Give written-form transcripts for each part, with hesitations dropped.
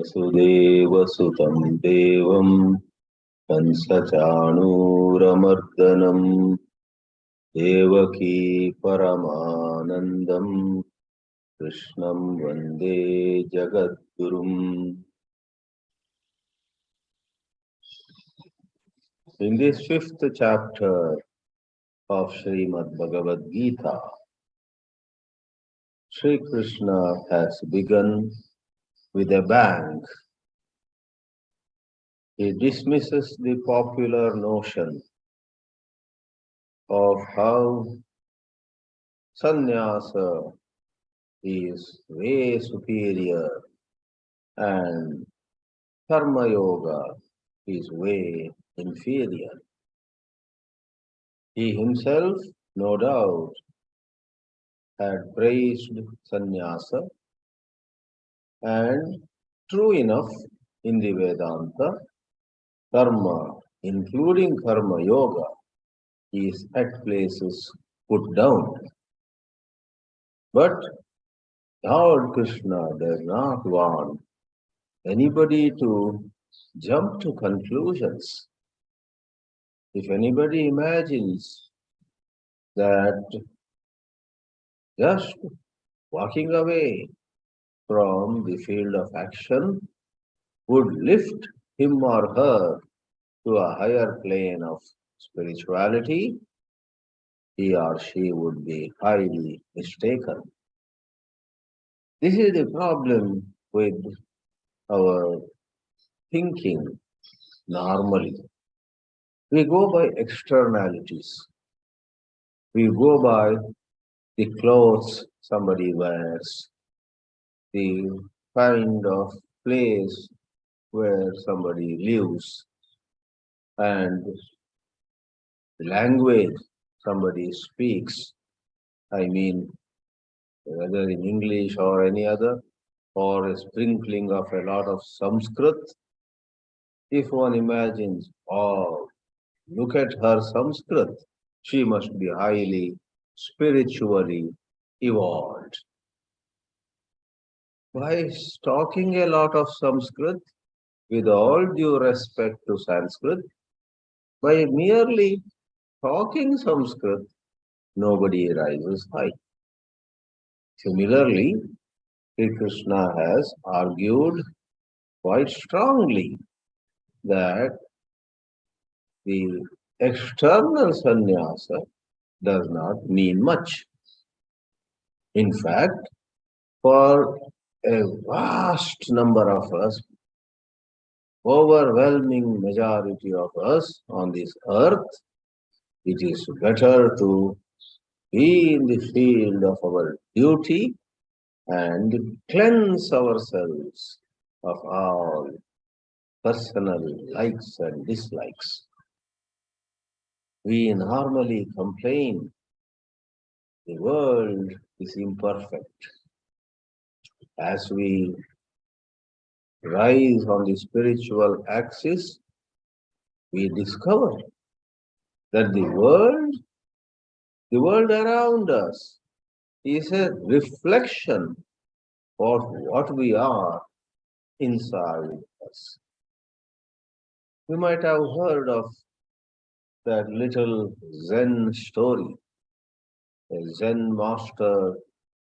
वसुदेवसुतं देवं कंसचाणूरमर्दनं देवकी परमानन्दं कृष्णं वन्दे जगद्गुरुम्. In this fifth chapter of Srimad Bhagavad Geetā, Sri Krishna has begun with a bang. He dismisses the popular notion of how sannyasa is way superior and karma yoga is way inferior. He himself, no doubt, had praised sannyasa, and true enough, in the Vedanta, karma, including karma yoga, is at places put down. But Lord Krishna does not want anybody to jump to conclusions. If anybody imagines that just walking away from the field of action would lift him or her to a higher plane of spirituality, he or she would be highly mistaken. This is the problem with our thinking normally. We go by externalities. We go by the clothes somebody wears, the kind of place where somebody lives, and the language somebody speaks. I mean, whether in English or any other, or a sprinkling of a lot of Sanskrit. If one imagines, oh, look at her Sanskrit, she must be highly spiritually evolved. By talking a lot of Sanskrit, with all due respect to Sanskrit, by merely talking Sanskrit, nobody rises high. Similarly, Sri Krishna has argued quite strongly that the external sannyasa does not mean much. In fact, for a vast number of us, overwhelming majority of us on this earth, it is better to be in the field of our duty and cleanse ourselves of all personal likes and dislikes. We normally complain the world is imperfect. As we rise on the spiritual axis, we discover that the world around us is a reflection of what we are inside us. You might have heard of that little Zen story. A Zen master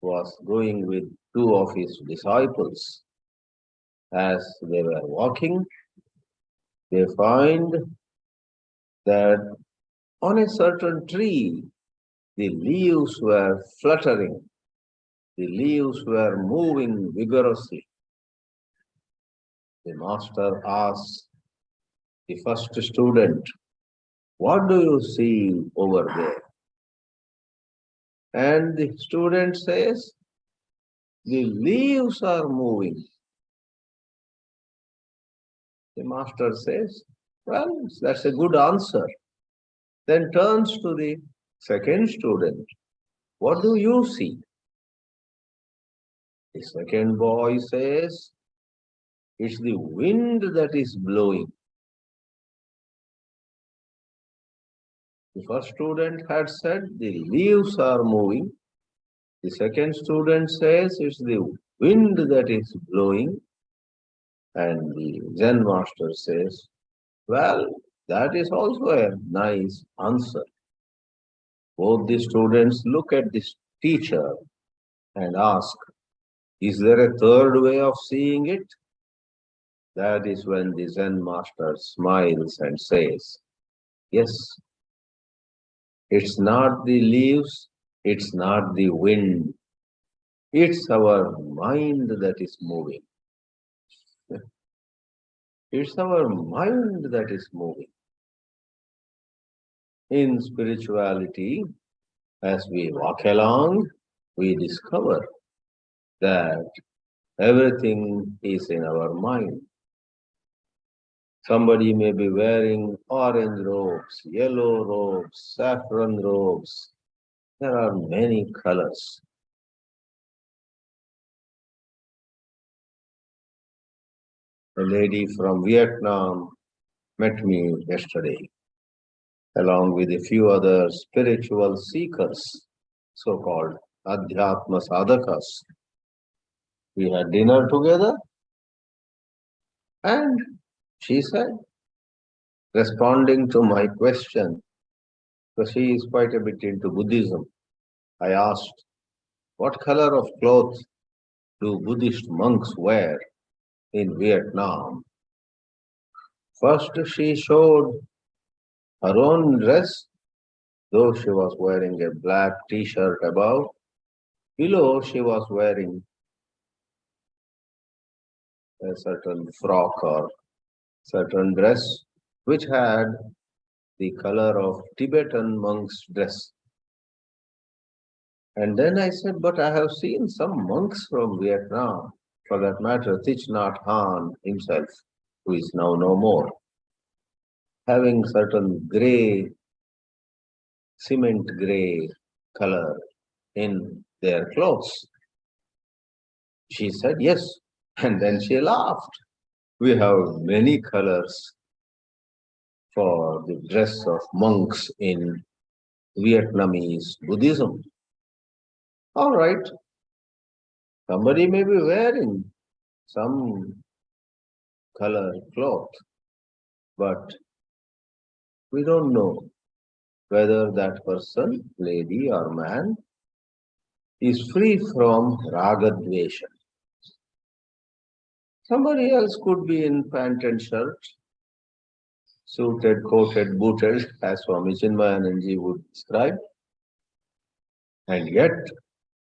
was going with two of his disciples. As they were walking, they find that on a certain tree, the leaves were fluttering, the leaves were moving vigorously. The master asks the first student, "What do you see over there?" And the student says, "The leaves are moving." The master says, "Well, that's a good answer." Then turns to the second student, "What do you see?" The second boy says, "It's the wind that is blowing." The first student had said, "The leaves are moving." The second student says, "It's the wind that is blowing." And the Zen master says, well, that is also a nice answer. Both the students look at this teacher and ask, is there a third way of seeing it? That is when the Zen master smiles and says, yes, it's not the leaves, it's not the wind, it's our mind that is moving. It's our mind that is moving. In spirituality, as we walk along, we discover that everything is in our mind. Somebody may be wearing orange robes, yellow robes, saffron robes. There are many colors. A lady from Vietnam met me yesterday, along with a few other spiritual seekers, so-called Adhyatma Sadhakas. We had dinner together, and she said, responding to my question, because she is quite a bit into Buddhism, I asked, what color of cloth do Buddhist monks wear in Vietnam? First, she showed her own dress, though she was wearing a black t-shirt above. Below, she was wearing a certain frock or certain dress, which had the color of Tibetan monk's dress. And then I said, but I have seen some monks from Vietnam, for that matter, Thich Nhat Hanh himself, who is now no more, having certain grey, cement grey color in their clothes. She said, yes. And then she laughed. We have many colors for the dress of monks in Vietnamese Buddhism. All right, somebody may be wearing some color cloth, but we don't know whether that person, lady or man, is free from ragadvesha. Somebody else could be in pant and shirt, suited, coated, booted, as Swami Chinmayananji would describe. And yet,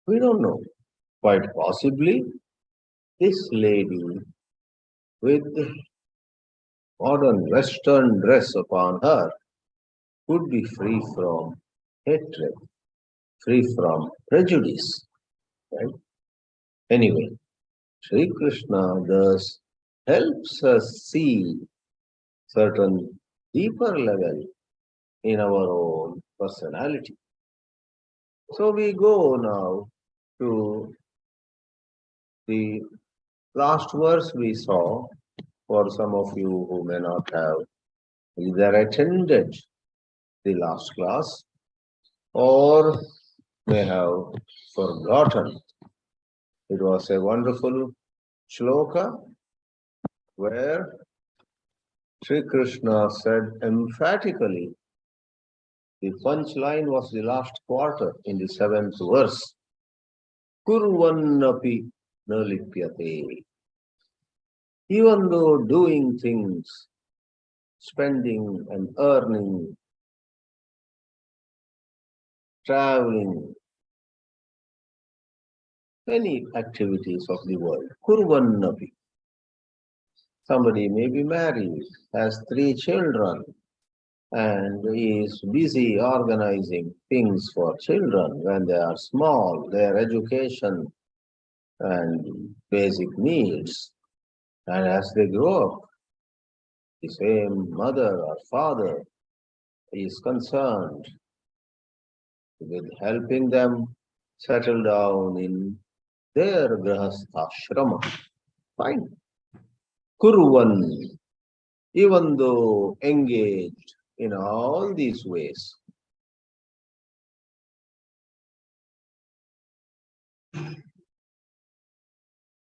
we don't know. Quite possibly, this lady with modern Western dress upon her could be free from hatred, free from prejudice. Right? Anyway, Sri Krishna thus helps us see certain deeper level in our own personality. So we go now to the last verse we saw. For some of you who may not have either attended the last class or may have forgotten. It was a wonderful shloka where Sri Krishna said emphatically, the punchline was the last quarter in the 7th verse, Kurvannapi na lipyate. Even though doing things, spending and earning, traveling, many activities of the world, Kurvannapi. Somebody may be married, has 3 children, and is busy organizing things for children when they are small, their education and basic needs. And as they grow up, the same mother or father is concerned with helping them settle down in their grahastha-ashrama. Fine. Kurvan, even though engaged in all these ways,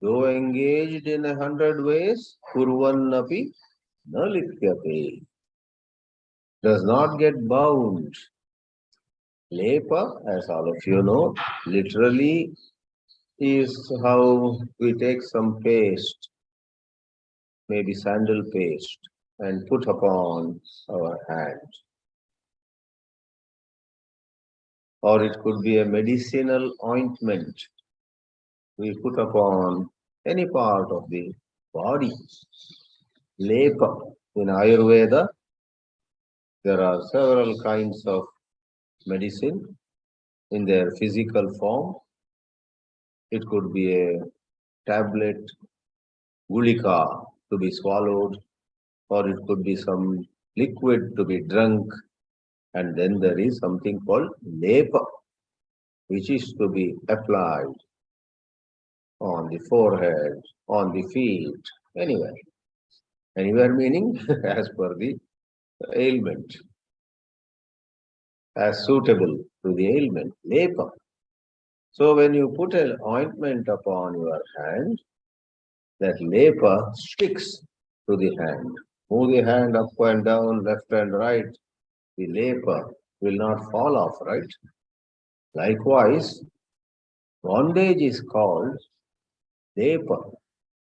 Though engaged in 100 ways, kurvannapi na lipyate. Does not get bound. Lepa, as all of you know, literally is how we take some paste, maybe sandal paste, and put upon our hand. Or it could be a medicinal ointment we put upon any part of the body. Lepa. In Ayurveda, there are several kinds of medicine in their physical form. It could be a tablet, gulika, to be swallowed, or it could be some liquid to be drunk. And then there is something called lepa, which is to be applied on the forehead, on the feet, anywhere. Anywhere meaning as per the ailment, as suitable to the ailment, lepa. So when you put an ointment upon your hand, that lepa sticks to the hand. Move the hand up and down, left and right, the lepa will not fall off, right? Likewise, bondage is called lepa,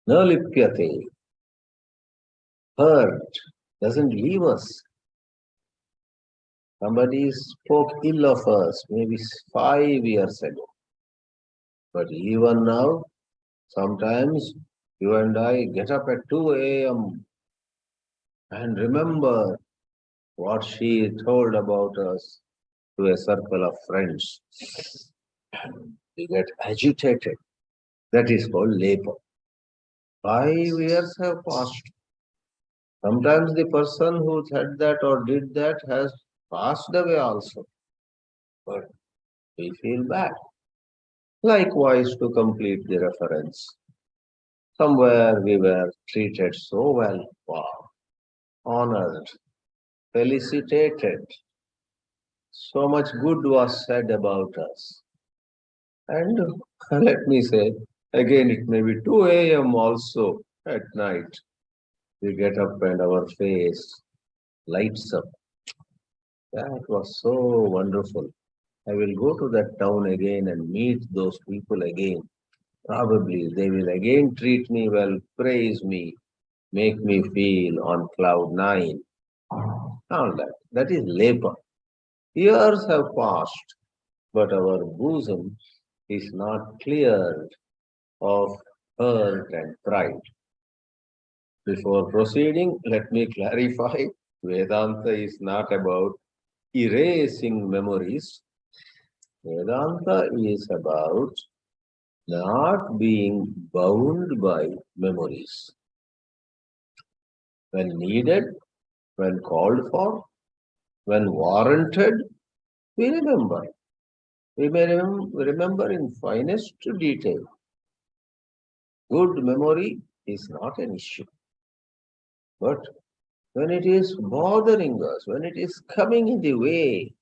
na lipyate. Hurt doesn't leave us. Somebody spoke ill of us maybe 5 years ago. But even now, sometimes you and I get up at 2 a.m. and remember what she told about us to a circle of friends. We get agitated. That is called lepa. 5 years have passed. Sometimes the person who said that or did that has passed away also. But we feel bad. Likewise, to complete the reference, somewhere we were treated so well, wow, honored, felicitated. So much good was said about us. And let me say, again, it may be 2 a.m. also at night. We get up and our face lights up. That was so wonderful. I will go to that town again and meet those people again. Probably they will again treat me well, praise me, make me feel on cloud 9. All that. That is labor. Years have passed, but our bosom is not cleared of hurt and pride. Before proceeding, let me clarify, Vedanta is not about erasing memories. Vedanta is about not being bound by memories. When needed, when called for, when warranted, we remember. We may remember in finest detail. Good memory is not an issue. But when it is bothering us, when it is coming in the way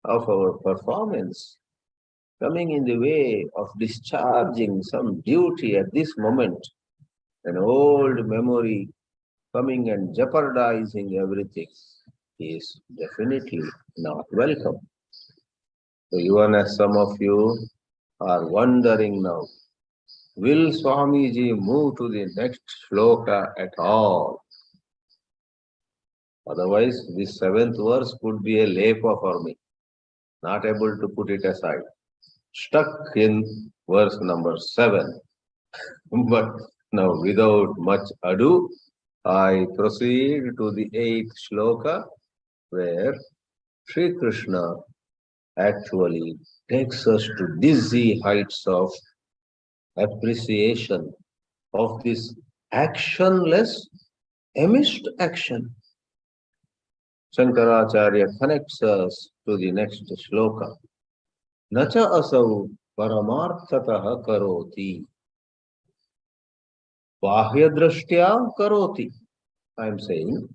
of our performance, coming in the way of discharging some duty at this moment, an old memory coming and jeopardizing everything is definitely not welcome. So even as some of you are wondering now, will Swamiji move to the next shloka at all? Otherwise, this 7th verse could be a lepa for me, not able to put it aside. Stuck in verse number 7. But now, without much ado, I proceed to the 8th shloka, where Sri Krishna actually takes us to dizzy heights of appreciation of this actionless amidst action. Shankaracharya connects us to the next shloka. Nacha asau paramarthatah karoti. Bahyadrashtya karoti. I am saying,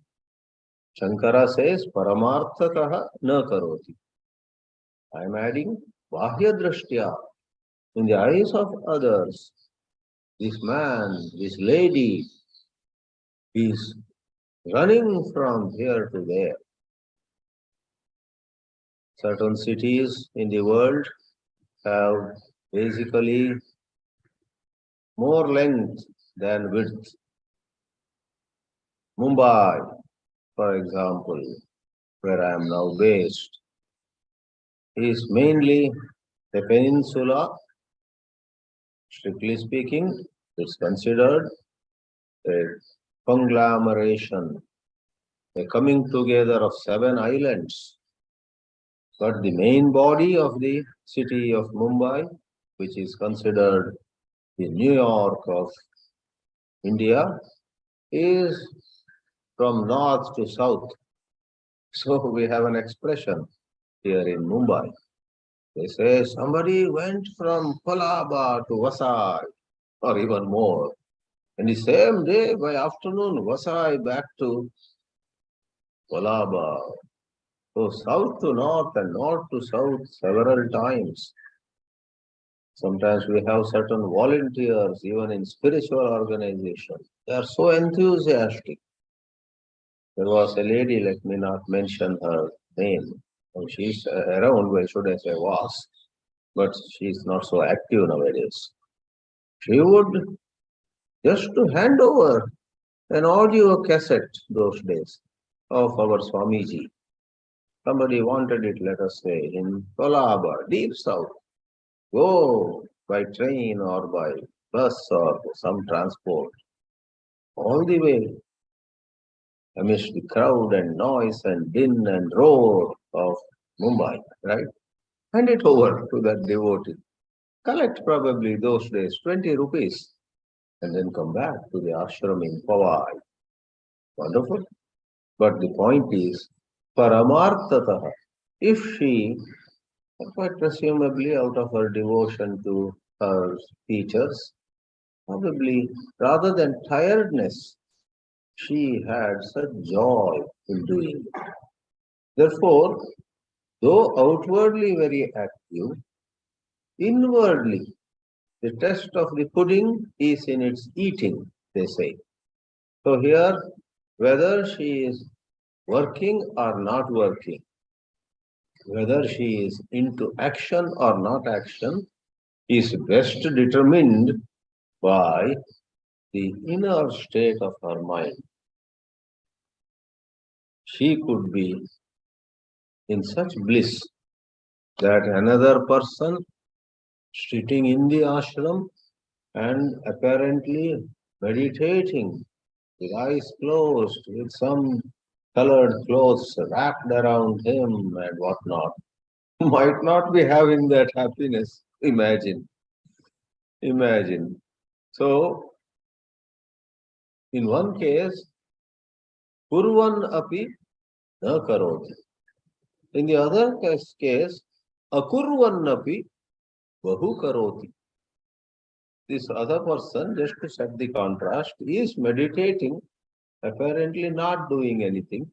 Shankara says paramarthatah na karoti. I am adding bahyadrashtya. In the eyes of others, this man, this lady is running from here to there. Certain cities in the world have basically more length than width. Mumbai, for example, where I am now based, is mainly a peninsula. Strictly speaking, it's considered a conglomeration, a coming together of 7 islands. But the main body of the city of Mumbai, which is considered the New York of India, is from north to south. So we have an expression here in Mumbai. They say somebody went from Kolaba to Vasai, or even more. And the same day by afternoon, Vasai back to Kolaba. So south to north and north to south several times. Sometimes we have certain volunteers, even in spiritual organizations. They are so enthusiastic. There was a lady, let me not mention her name. She's around, where should I say was, but she's not so active nowadays. She would just to hand over an audio cassette those days of our Swamiji. Somebody wanted it, let us say, in Kolaba, deep south. Go by train or by bus or some transport. All the way amidst the crowd and noise and din and roar of Mumbai, right? Hand it over to that devotee. Collect probably those days 20 rupees and then come back to the ashram in Powai. Wonderful. But the point is, paramartataha, if she, quite presumably out of her devotion to her teachers, probably rather than tiredness, she had such joy in doing it. Therefore, though outwardly very active, inwardly the test of the pudding is in its eating, they say. So here, whether she is working or not working, whether she is into action or not action, is best determined by the inner state of her mind. She could be in such bliss that another person sitting in the ashram and apparently meditating, with eyes closed, with some colored clothes wrapped around him and whatnot, might not be having that happiness. Imagine. Imagine. So, in one case, kurvan api na karoti. In the other case, akurvan api bahu karoti. This other person, just to set the contrast, is meditating, apparently not doing anything,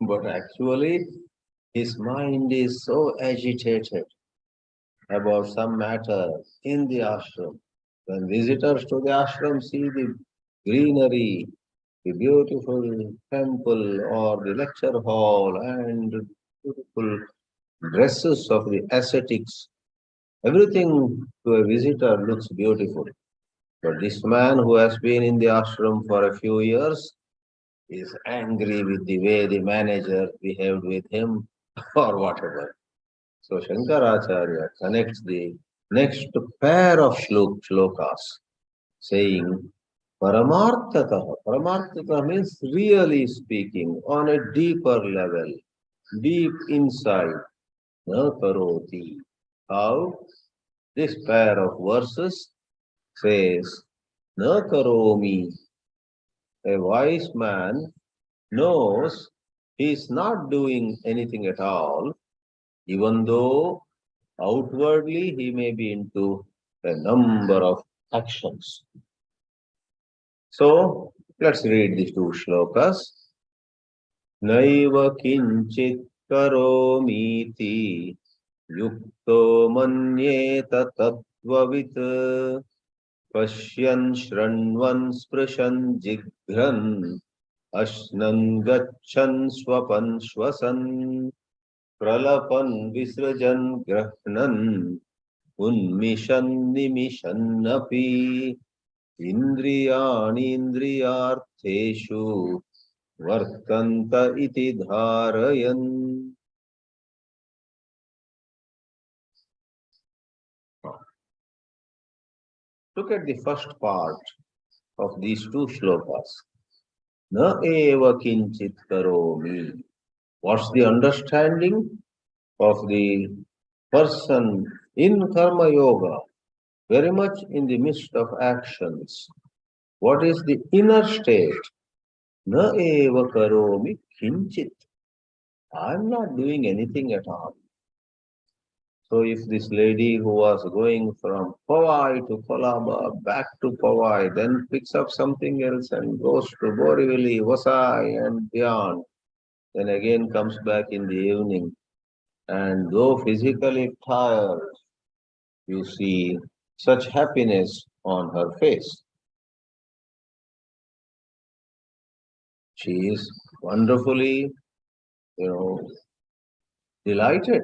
but actually his mind is so agitated about some matter in the ashram. When visitors to the ashram see the greenery, the beautiful temple or the lecture hall and the beautiful dresses of the ascetics, everything to a visitor looks beautiful. But this man who has been in the ashram for a few years is angry with the way the manager behaved with him or whatever. So Shankaracharya connects the next pair of shlokas saying Paramarthataha. Paramarthataha means really speaking on a deeper level, deep inside. Na karoti. How? This pair of verses says Na karomi. A wise man knows he is not doing anything at all, even though outwardly he may be into a number of actions. So let's read these 2 shlokas. Naiva kinchit karomiti yukto manyeta tattvavit Pashyan Shranvan Sprishan Jigran Ashnan Gachan Swapan Shwasan Pralapan Visrajan Grahnan Unmishan Nimishannapi Indriyani Indriyartheshu Vartanta iti dharayan. Look at the first part of these two shlokas. Na eva kinchit karomi. What's the understanding of the person in karma yoga, very much in the midst of actions? What is the inner state? Na eva karomi kinchit. I'm not doing anything at all. So if this lady who was going from Powai to Kolaba, back to Powai, then picks up something else and goes to Borivali, Vasai and beyond, then again comes back in the evening, and though physically tired, you see such happiness on her face. She is wonderfully, delighted.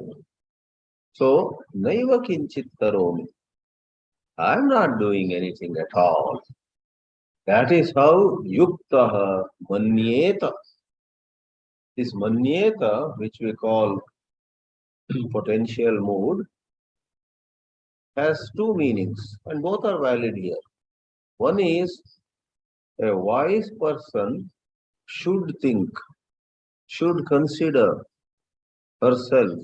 So, naiva kinchit karomi. I'm not doing anything at all. That is how yuktaha manyeta. This manyeta, which we call potential mood, has two meanings, and both are valid here. One is a wise person should think, should consider herself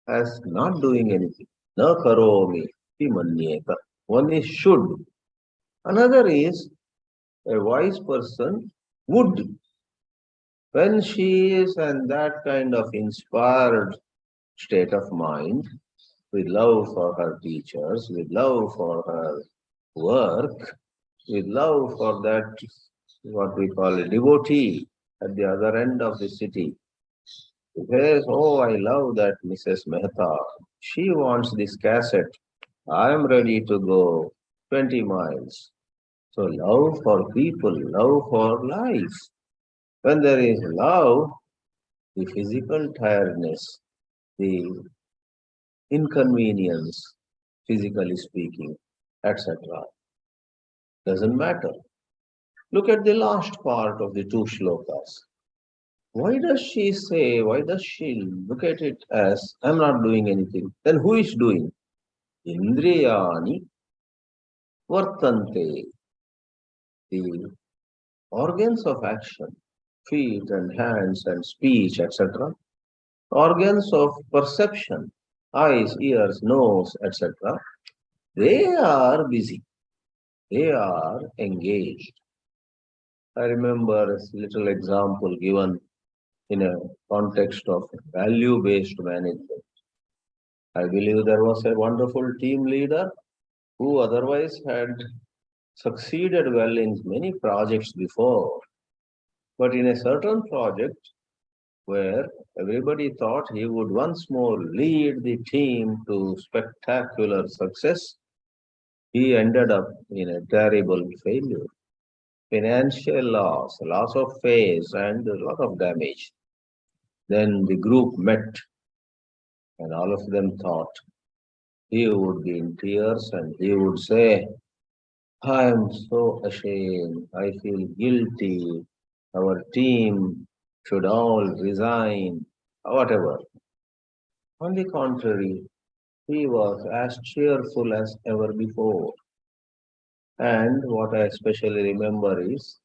as not doing anything. Na karomi pi manyeta. One is should. Another is a wise person would. When she is in that kind of inspired state of mind, with love for her teachers, with love for her work, with love for that, what we call a devotee at the other end of the city, she says, oh, I love that Mrs. Mehta. She wants this cassette. I am ready to go 20 miles. So love for people, love for life. When there is love, the physical tiredness, the inconvenience, physically speaking, etc., doesn't matter. Look at the last part of the two shlokas. Why does she look at it as, I'm not doing anything? Then who is doing? Indriyani vartante. The organs of action, feet and hands and speech, etc. Organs of perception, eyes, ears, nose, etc. They are busy. They are engaged. I remember a little example given in a context of value-based management. I believe there was a wonderful team leader who otherwise had succeeded well in many projects before. But in a certain project where everybody thought he would once more lead the team to spectacular success, he ended up in a terrible failure. Financial loss of face, and a lot of damage. Then the group met, and all of them thought he would be in tears and he would say, I am so ashamed, I feel guilty, our team should all resign, whatever. On the contrary, he was as cheerful as ever before. And what I especially remember is,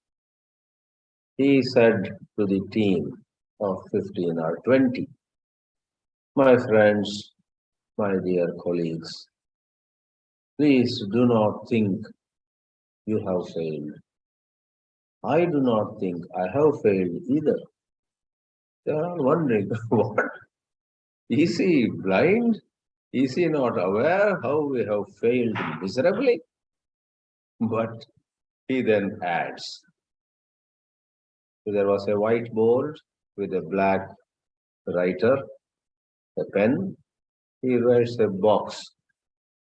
he said to the team of 15 or 20, my friends, my dear colleagues, please do not think you have failed. I do not think I have failed either. They are all wondering, what? Is he blind? Is he not aware how we have failed miserably? But he then adds, so there was a whiteboard with a black writer, a pen. He writes a box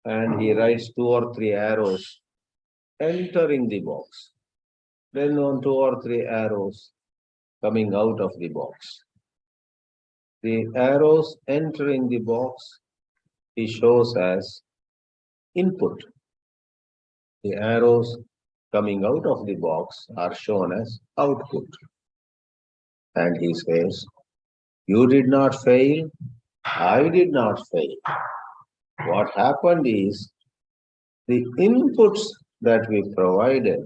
and he writes 2 or 3 arrows entering the box. Then on 2 or 3 arrows coming out of the box. The arrows entering the box he shows as input. The arrows coming out of the box are shown as output. And he says, you did not fail, I did not fail. What happened is the inputs that we provided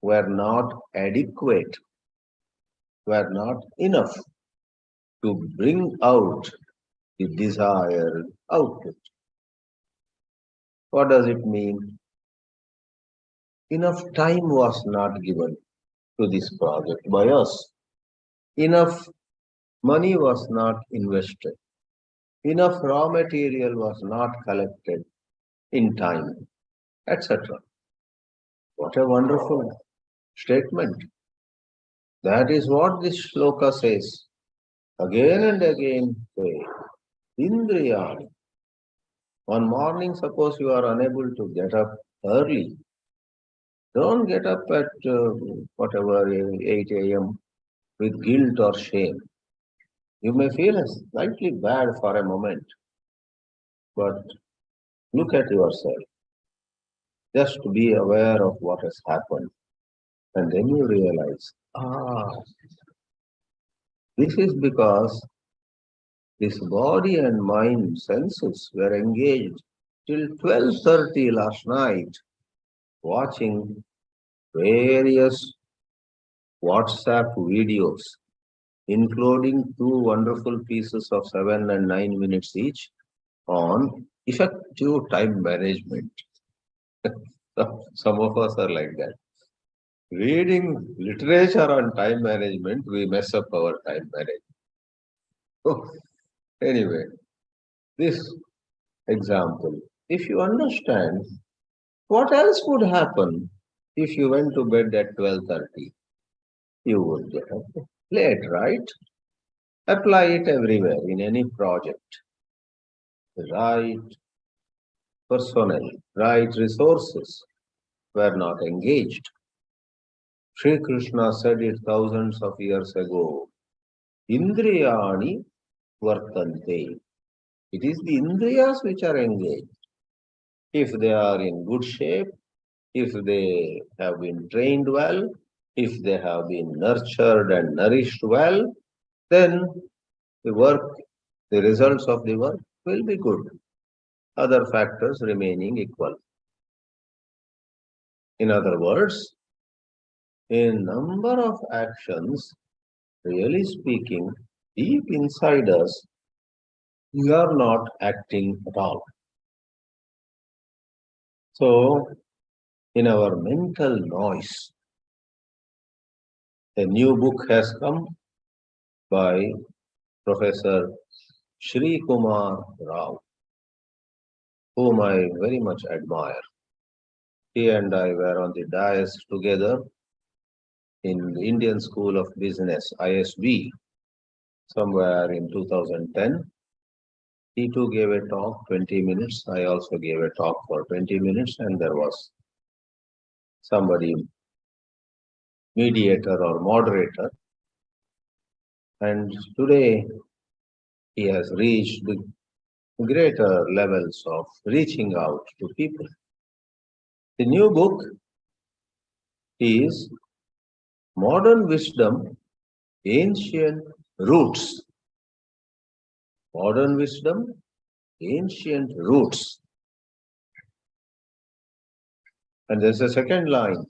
were not adequate, were not enough to bring out the desired output. What does it mean? Enough time was not given to this project by us. Enough money was not invested. Enough raw material was not collected in time, etc. What a wonderful statement. That is what this shloka says. Again and again say, Indriyani. One morning, suppose you are unable to get up early. Don't get up at 8 a.m. with guilt or shame. You may feel slightly bad for a moment, but look at yourself. Just be aware of what has happened. And then you realize, this is because this body and mind senses were engaged till 12:30 last night, watching various WhatsApp videos, including 2 wonderful pieces of 7 and 9 minutes each on effective time management. Some of us are like that. Reading literature on time management, we mess up our time management. Oh, anyway, this example, if you understand, what else would happen if you went to bed at 12:30? You would get up late, right? Apply it everywhere in any project. Right personnel, right resources were not engaged. Sri Krishna said it thousands of years ago. Indriyani vartante. It is the indriyas which are engaged. If they are in good shape, if they have been trained well, if they have been nurtured and nourished well, then the work, the results of the work will be good. Other factors remaining equal. In other words, a number of actions, really speaking, deep inside us, we are not acting at all. So, in our mental noise, a new book has come by Professor Shri Kumar Rao, whom I very much admire. He and I were on the dais together in the Indian School of Business, ISB, somewhere in 2010. He too gave a talk, 20 minutes. I also gave a talk for 20 minutes, and there was somebody, mediator or moderator. And today he has reached the greater levels of reaching out to people. The new book is Modern Wisdom, Ancient Roots. Modern Wisdom, Ancient Roots. And there's a second line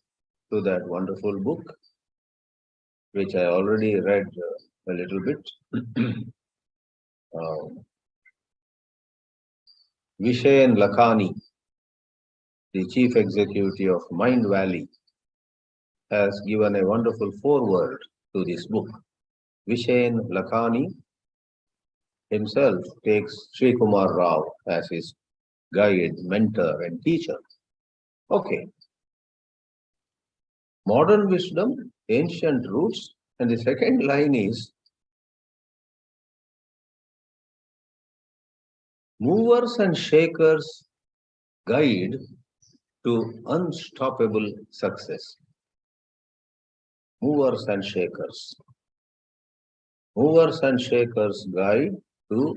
to that wonderful book, which I already read a little bit. Vishen Lakhani, the chief executive of Mind Valley, has given a wonderful foreword to this book. Vishen Lakhani himself takes Sri Kumar Rao as his guide, mentor, and teacher. Okay. Modern wisdom, ancient roots, and the second line is movers and shakers guide to unstoppable success. Movers and shakers. Movers and shakers guide to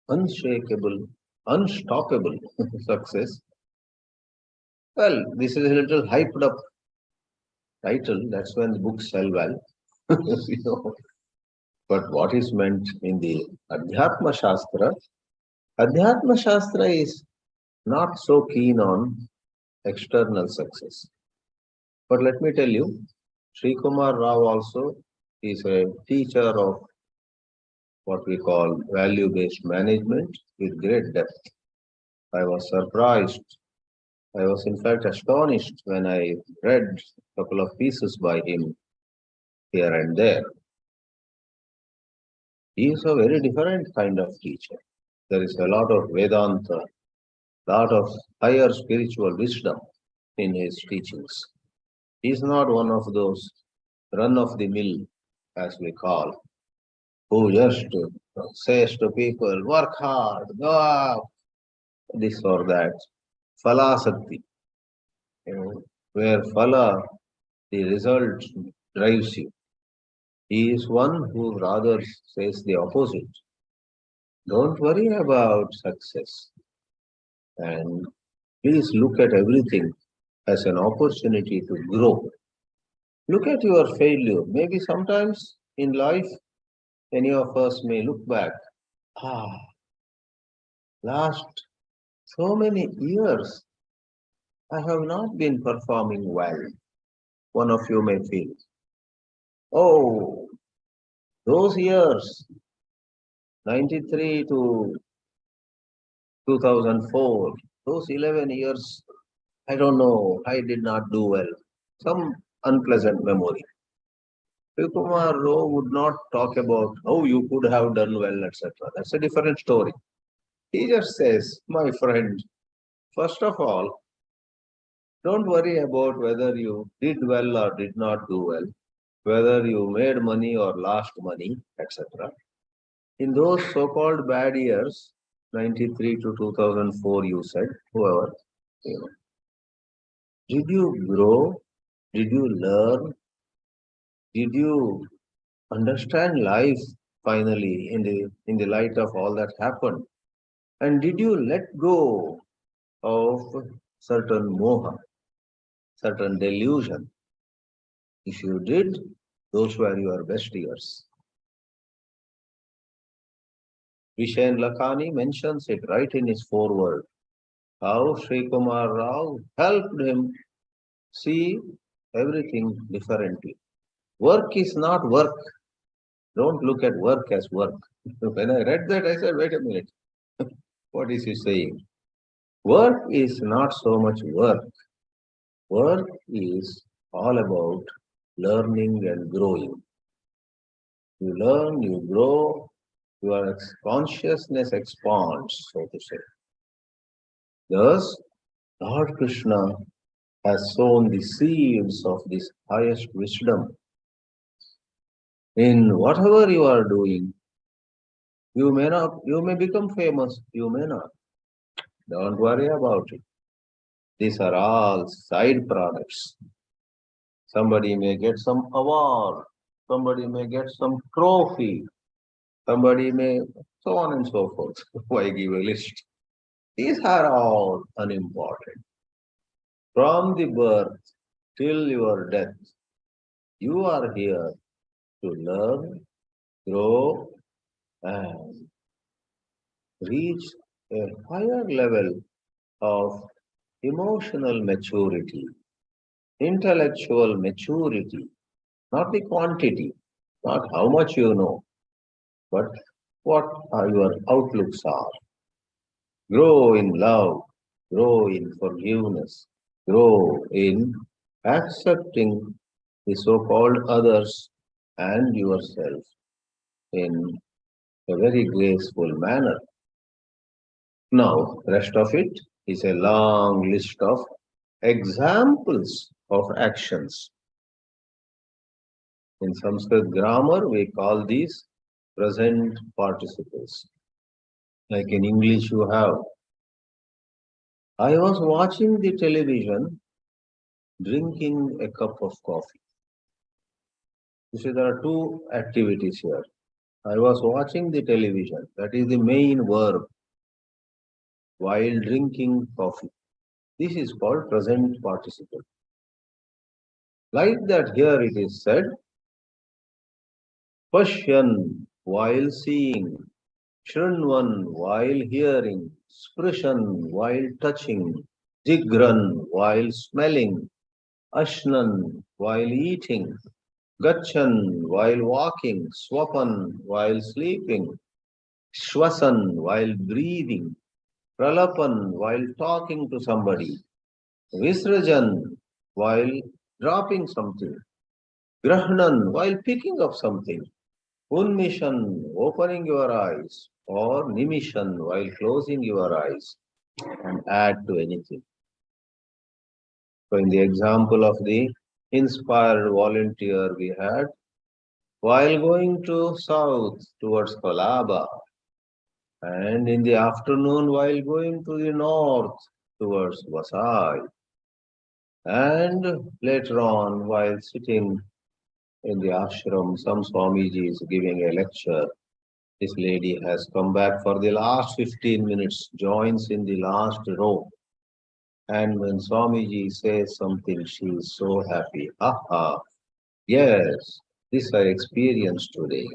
unshakable, unstoppable success. Well, this is a little hyped up title. That's when the books sell well. you know. But what is meant in the Adhyatma Shastra? Adhyatma Shastra is not so keen on external success. But let me tell you, Sri Kumar Rao also is a teacher of what we call value-based management with great depth. I was surprised. I was in fact astonished when I read a couple of pieces by him here and there. He is a very different kind of teacher. There is a lot of Vedanta, lot of higher spiritual wisdom in his teachings. He is not one of those run-of-the-mill, as we call, who just says to people, work hard, go up, this or that. Phalasakti, where phala, the result drives you. He is one who rather says the opposite. Don't worry about success. And please look at everything as an opportunity to grow. Look at your failure. Maybe sometimes in life, any of us may look back. Last so many years, I have not been performing well. One of you may feel, oh, those years, 93 to 2004, those 11 years, I don't know, I did not do well. Some unpleasant memory. Kumar Rao would not talk about how you could have done well, etc. That's a different story. He just says, my friend, first of all, don't worry about whether you did well or did not do well, whether you made money or lost money, etc. In those so-called bad years, 93 to 2004, you said, whoever, did you grow? Did you learn? Did you understand life finally in the light of all that happened? And did you let go of certain moha, certain delusion? If you did, those were your best years. Vishen Lakhani mentions it right in his foreword, how Sri Kumar Rao helped him see everything differently. Work is not work. Don't look at work as work. When I read that, I said, wait a minute. What is he saying? Work is not so much work. Work is all about learning and growing. You learn, you grow, your consciousness expands, so to say. Thus, Lord Krishna has sown the seeds of this highest wisdom. In whatever you are doing, you may become famous, you may not. Don't worry about it. These are all side products. Somebody may get some award, somebody may get some trophy, somebody may, so on and so forth. Why give a list? These are all unimportant. From the birth till your death, you are here to learn, grow, and reach a higher level of emotional maturity, intellectual maturity, not the quantity, not how much you know, but what your outlooks are. Grow in love, grow in forgiveness, grow in accepting the so-called others and yourself in a very graceful manner. Now, rest of it is a long list of examples of actions. In Sanskrit grammar, we call these present participles. Like in English, you have I was watching the television, drinking a cup of coffee. You see, there are two activities here. I was watching the television, that is the main verb, while drinking coffee. This is called present participle. Like that, here it is said, Pashyan while seeing, Shrinvan while hearing, Sprishan while touching, Jigran while smelling, Ashnan while eating, Gachan while walking, Swapan while sleeping, Shwasan while breathing, Pralapan while talking to somebody, Visrajan while dropping something, Grahnan while picking up something, Unmishan opening your eyes, or Nimishan while closing your eyes, and add to anything. So in the example of the inspired volunteer we had, while going to south towards Kolaba, and in the afternoon while going to the north towards Vasai, and later on while sitting in the ashram, some Swamiji is giving a lecture. This lady has come back for the last 15 minutes, joins in the last row. And when Swamiji says something, she is so happy. Aha, yes, this I experienced today.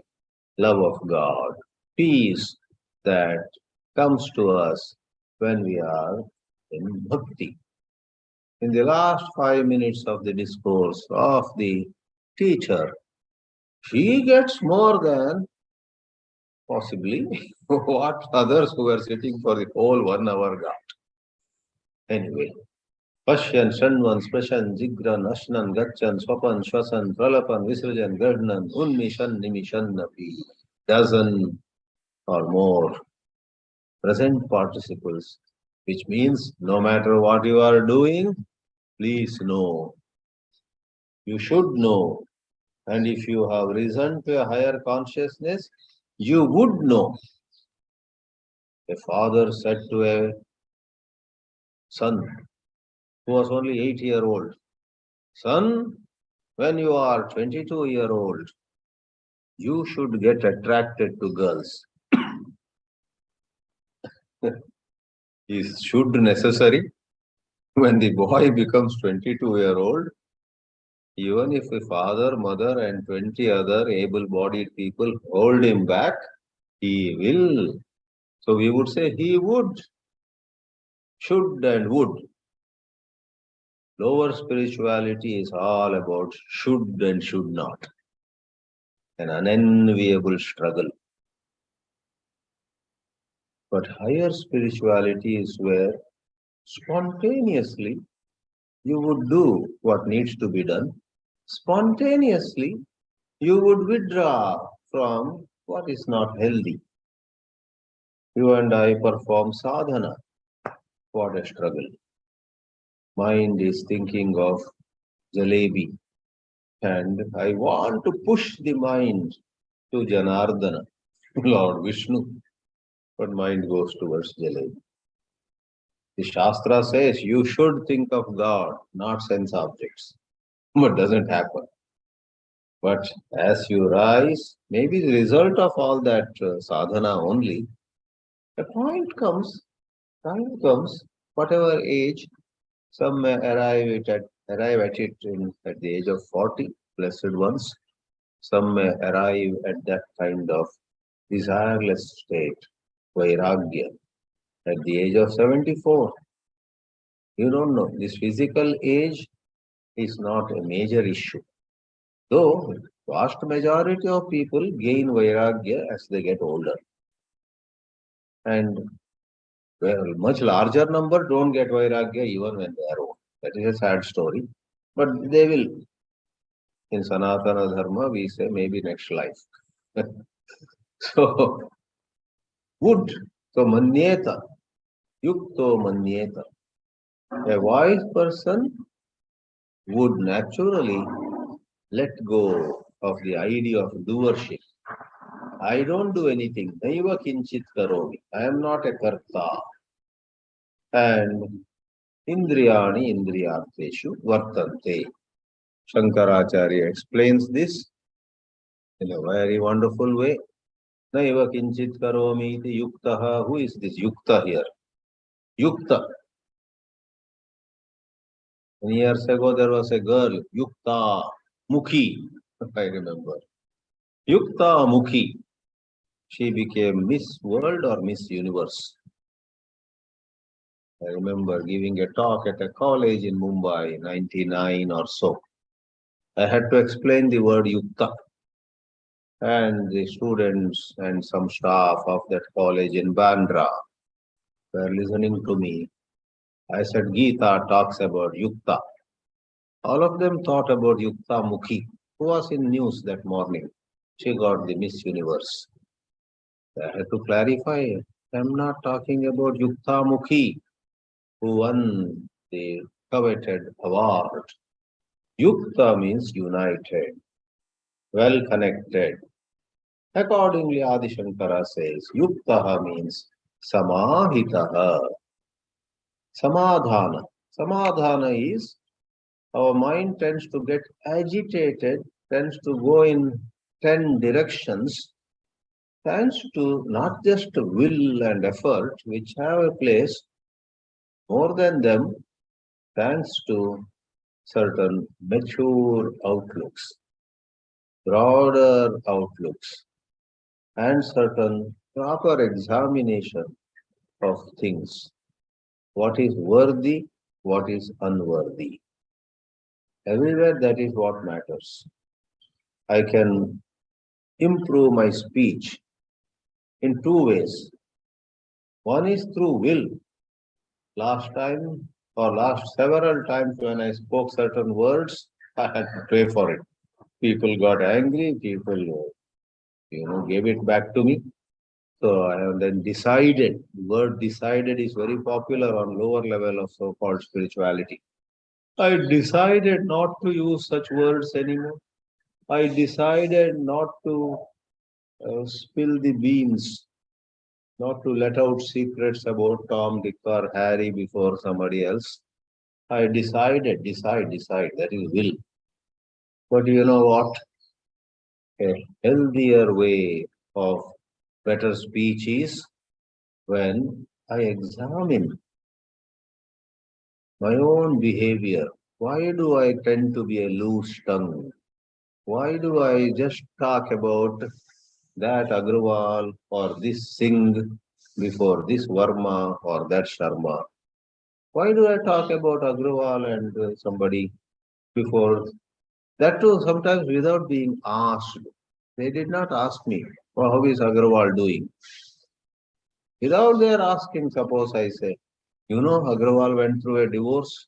Love of God, peace that comes to us when we are in bhakti. In the last 5 minutes of the discourse of the teacher, she gets more than possibly what others who were sitting for the whole 1 hour got. Anyway, Pashyan, Shanvan, Spashan, Jigran, Ashnan, Gachan, Swapan, Shwasan, Pralapan, Visrajan, Gardnan, Unmishan, Nimishan, Napi. Dozen or more present participles, which means no matter what you are doing, please know. You should know. And if you have risen to a higher consciousness, you would know. A father said to a son who was only 8 years old, Son, when you are 22 years old, you should get attracted to girls. Is should necessary when the boy becomes 22 years old, even if a father, mother, and 20 other able bodied people hold him back, he will. So we would say he would, should, and would. Lower spirituality is all about should and should not, an unenviable struggle. But higher spirituality is where spontaneously you would do what needs to be done. Spontaneously you would withdraw from what is not healthy. You and I perform sadhana. What a struggle. Mind is thinking of jalebi, and I want to push the mind to Janardana, Lord Vishnu, but mind goes towards jalebi. The Shastra says you should think of God, not sense objects, but doesn't happen. But as you rise, maybe the result of all that sadhana only, a point comes, time comes, whatever age, some may arrive at it at the age of 40, blessed ones. Some may arrive at that kind of desireless state, vairagya, at the age of 74. You don't know. This physical age is not a major issue. Though vast majority of people gain vairagya as they get older. And well, much larger number don't get vairagya even when they are old. That is a sad story. But they will. In Sanatana Dharma, we say maybe next life. So, would. So, manyeta. Yukto manyeta. A wise person would naturally let go of the idea of doership. I don't do anything. Naiva kinchit karomi. I am not a karta. And Indriyani indriyarteshu vartante. Shankaracharya explains this in a very wonderful way. Naiva kinchit karomi iti yuktaha. Who is this yukta here? Yukta. Many years ago there was a girl, Yukta Mukhi, I remember. Yukta Mukhi. She became Miss World or Miss Universe. I remember giving a talk at a college in Mumbai, 99 or so. I had to explain the word Yukta. And the students and some staff of that college in Bandra were listening to me. I said, Geetā talks about Yukta. All of them thought about Yukta Mukhi, who was in news that morning. She got the Miss Universe. I had to clarify, I'm not talking about Yukta Mukhi, who won the coveted award. Yukta means united, well connected. Accordingly, Adi Shankara says, Yuktaha means Samahitaha. Samadhana. Samadhana is our mind tends to get agitated, tends to go in 10 directions, thanks to not just will and effort, which have a place, more than them, thanks to certain mature outlooks, broader outlooks, and certain proper examination of things. What is worthy, what is unworthy. Everywhere that is what matters. I can improve my speech in two ways. One is through will. Last time or last several times when I spoke certain words, I had to pay for it. People got angry, people gave it back to me. So I have then decided, the word decided is very popular on lower level of so-called spirituality. I decided not to use such words anymore. I decided not to spill the beans, not to let out secrets about Tom, Dick or Harry before somebody else. I decided, decide, that is will. But you know what? A healthier way of better speech is when I examine my own behavior. Why do I tend to be a loose tongue? Why do I just talk about that Agrawal or this Singh before this Verma or that Sharma? Why do I talk about Agrawal and somebody before that too sometimes without being asked? They did not ask me, oh, how is Agrawal doing? Without their asking, suppose I say, Agrawal went through a divorce.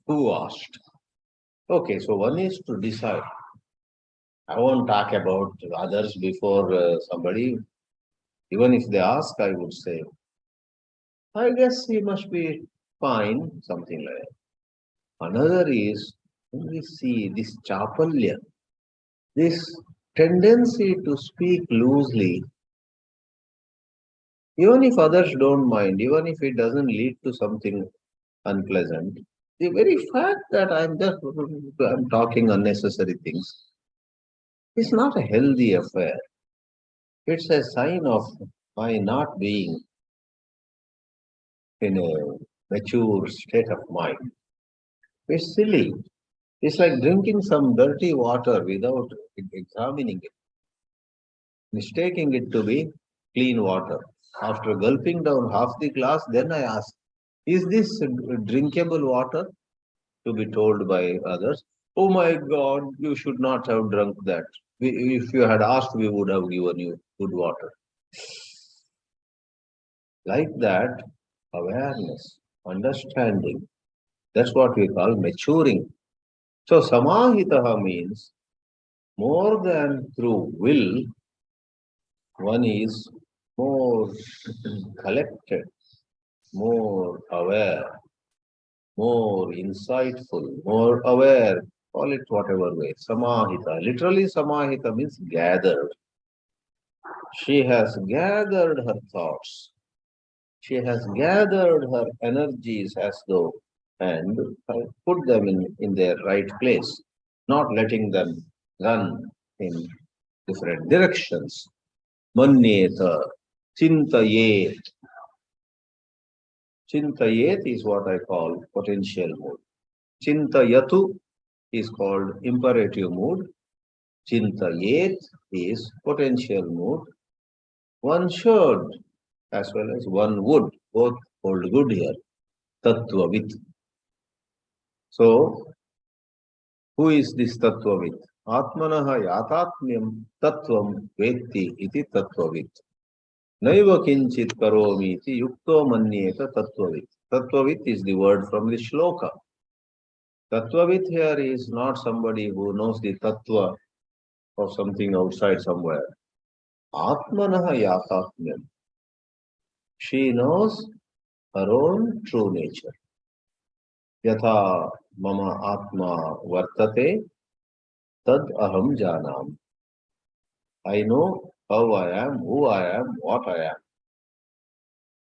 Who asked? Okay, so one is to decide. I won't talk about others before somebody. Even if they ask, I would say, I guess he must be fine, something like that. Another is, when we see this chapalya, this tendency to speak loosely, even if others don't mind, even if it doesn't lead to something unpleasant, the very fact that I'm talking unnecessary things is not a healthy affair. It's a sign of my not being in a mature state of mind. It's silly. It's like drinking some dirty water without examining it, mistaking it to be clean water. After gulping down half the glass, then I ask, is this drinkable water? To be told by others, oh my God, you should not have drunk that. If you had asked, we would have given you good water. Like that, awareness, understanding, that's what we call maturing. So samahitaha means more than through will, one is more collected, more aware, more insightful, more aware, call it whatever way. Samahita. Literally, samahita means gathered. She has gathered her thoughts. She has gathered her energies as though and put them in their right place, not letting them run in different directions. Manyeta, chintayet. Chintayet is what I call potential mood. Chintayatu is called imperative mood. Chintayet is potential mood. One should as well as one would both hold good here. Tattvavit. So, who is this Tattvavit? Atmanaha yatatmyam tattvam vetti iti Tattvavit. Naiva kinchit karomi iti yukto manyeta Tattvavit. Tattvavit is the word from the Shloka. Tattvavit here is not somebody who knows the Tattva of something outside somewhere. Atmanaha yatatmyam. She knows her own true nature. Yatha mama atma vartate tad aham janam. I know how I am, who I am, what I am.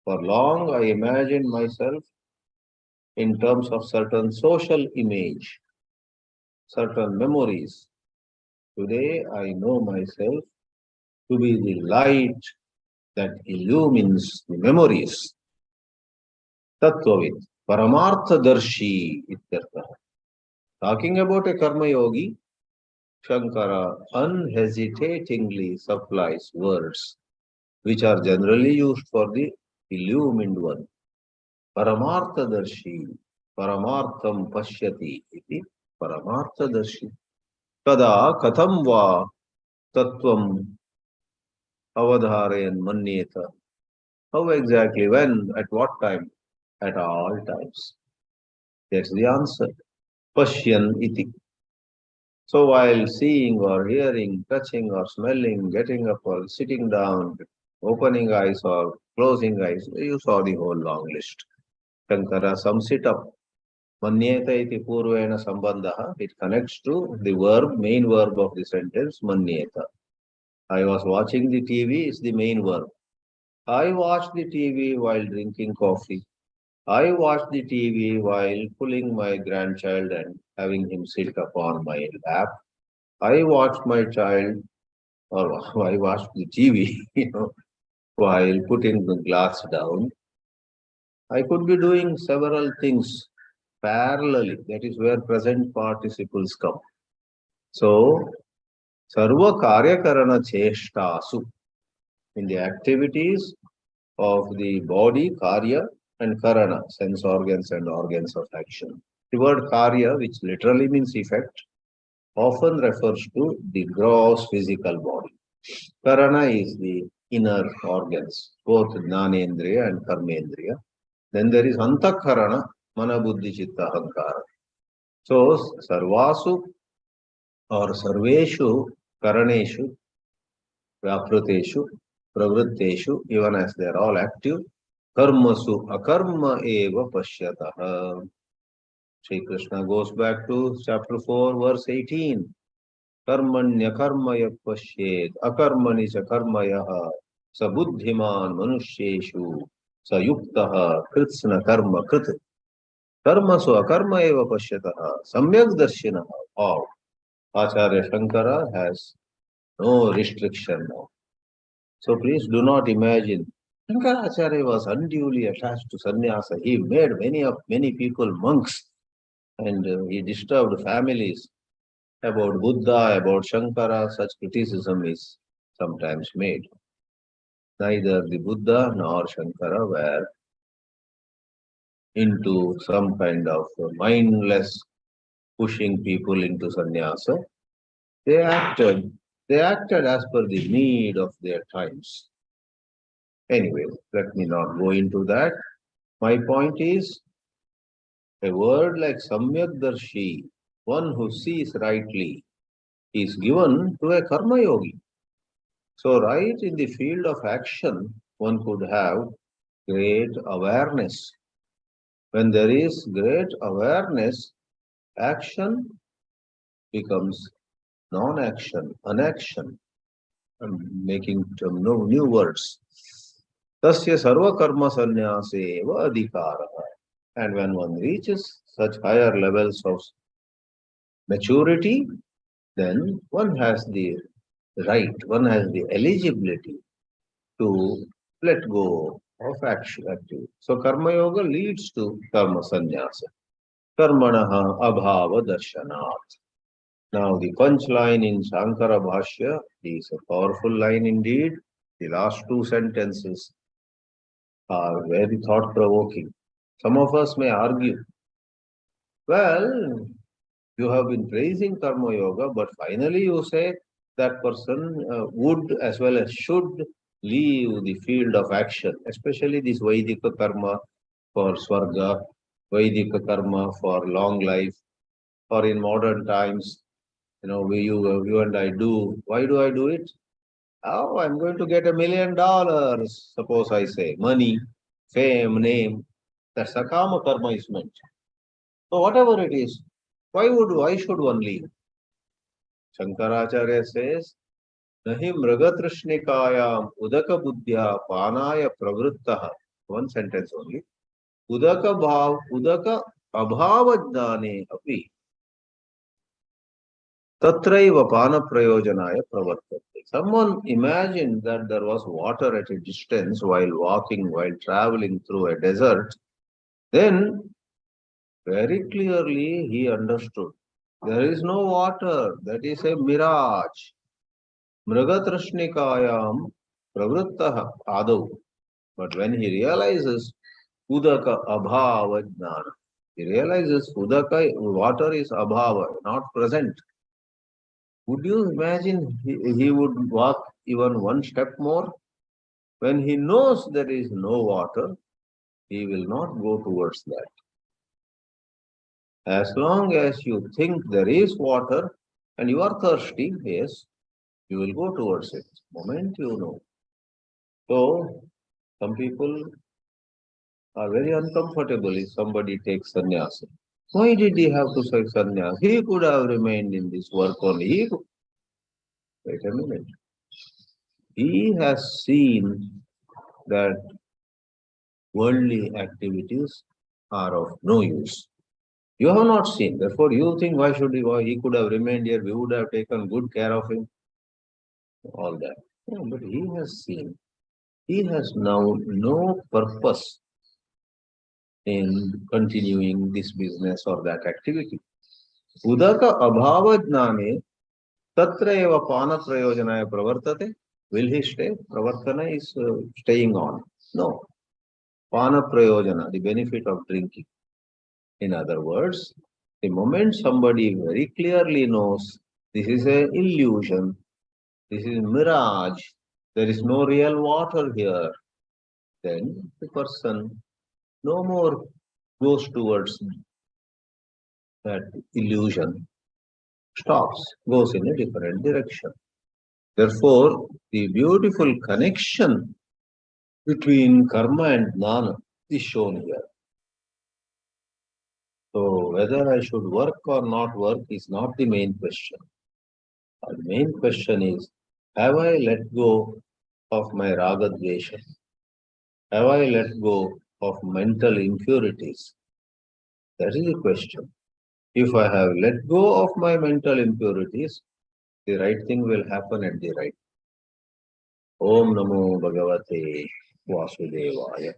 For long I imagined myself in terms of certain social image, certain memories. Today I know myself to be the light that illumines the memories. Tattvavit, Paramartha Darshi ityartha. Talking about a karma yogi, Shankara unhesitatingly supplies words which are generally used for the illumined one. Paramartha Darshi, Paramartham Pashyati iti Paramartha Darshi. Kada katham va tattvam avadharayan manyeta. How exactly, when, at what time? At all times. That's the answer. Pashyan iti. So while seeing or hearing, touching or smelling, getting up or sitting down, opening eyes or closing eyes, you saw the whole long list. Shankara sums it up. Manyeta iti purvena sambandha. It connects to the verb, main verb of the sentence, manyeta. I was watching the TV is the main verb. I watched the TV while drinking coffee. I watched the TV while pulling my grandchild and having him sit upon my lap. I watched my child, or I watched the TV, while putting the glass down. I could be doing several things parallelly. That is where present participles come. So, sarva karyakarana cheshtasu, in the activities of the body, karya, and karana, sense organs and organs of action. The word karya, which literally means effect, often refers to the gross physical body. Karana is the inner organs, both Jnanendriya and Karmendriya. Then there is Antakarana, Mana Buddhi Chitta Ahankara. So, Sarvasu or Sarveshu Karaneshu, Vyaprateshu, Pravritteshu, even as they are all active, Karmasu Akarma Eva Pashyataha. Sri Krishna goes back to chapter 4, verse 18. Karmanya karmaya pashyed akarmani cha karmayaha sabuddhiman manusyeshu sayuktaha kritsna karma krit karmasu akarma eva pashyataha samyak darshinaha. Wow. Acharya Shankara has no restriction now. So please do not imagine. Shankaracharya was unduly attached to sannyasa. He made many people monks and he disturbed families. About Buddha, about Shankara, such criticism is sometimes made. Neither the Buddha nor Shankara were into some kind of mindless pushing people into sannyasa. They acted as per the need of their times. Anyway, let me not go into that. My point is, a word like Samyak Darshi, one who sees rightly, is given to a karma yogi. So, right in the field of action, one could have great awareness. When there is great awareness, action becomes non-action, inaction. I'm making some new words. Tasya sarva karma sannyase eva adhikara. And when one reaches such higher levels of maturity, then one has the right, one has the eligibility to let go of action activity. So karma yoga leads to karma sannyasa. Karmanaha abhava darshanat. Now the punchline in Shankara Bhāshya is a powerful line indeed. The last two sentences are very thought-provoking. Some of us may argue, well, you have been praising karma yoga, but finally you say that person would as well as should leave the field of action, especially this Vaidika karma for Swarga, Vaidika karma for long life, or in modern times, you and I do. Why do I do it? Oh, I'm going to get $1 million, suppose I say. Money, fame, name. That's a karma karma is meant. So whatever it is, why should one leave? Shankaracharya says, Nahi mragatrishnikayam udaka buddhya panaya pravrittaha. One sentence only. Udaka abhavajnane api tatraiva pana prayojanaya pravartate. Someone imagined that there was water at a distance while walking, while traveling through a desert. Then very clearly he understood. There is no water. That is a mirage. Mragatrishnikayam pravrittaha adav. But when he realizes udaka abhava jnana, he realizes udaka, water is abhava, not present. Would you imagine he would walk even one step more? When he knows there is no water, he will not go towards that. As long as you think there is water and you are thirsty, yes, you will go towards it. Moment you know. So, some people are very uncomfortable if somebody takes sannyasa. Why did he have to take sannyasa? He could have remained in this work only. Wait a minute. He has seen that worldly activities are of no use. You have not seen. Therefore, you think why he could have remained here? We would have taken good care of him. All that. No, but he has seen. He has now no purpose in continuing this business or that activity. Udaka abhava jnane tatra eva pana prayojanaya pravartate. Will he stay? Pravartana is staying on. No. Pana prayojana, the benefit of drinking. In other words, the moment somebody very clearly knows this is an illusion, this is mirage, there is no real water here, then the person no more goes towards that illusion, stops, goes in a different direction. Therefore, the beautiful connection between karma and jnana is shown here. So, whether I should work or not work is not the main question. The main question is, have I let go of my raga dvesha? Have I let go of mental impurities? That is the question. If I have let go of my mental impurities, the right thing will happen at the right. Om Namo Bhagavate Vasudevaya.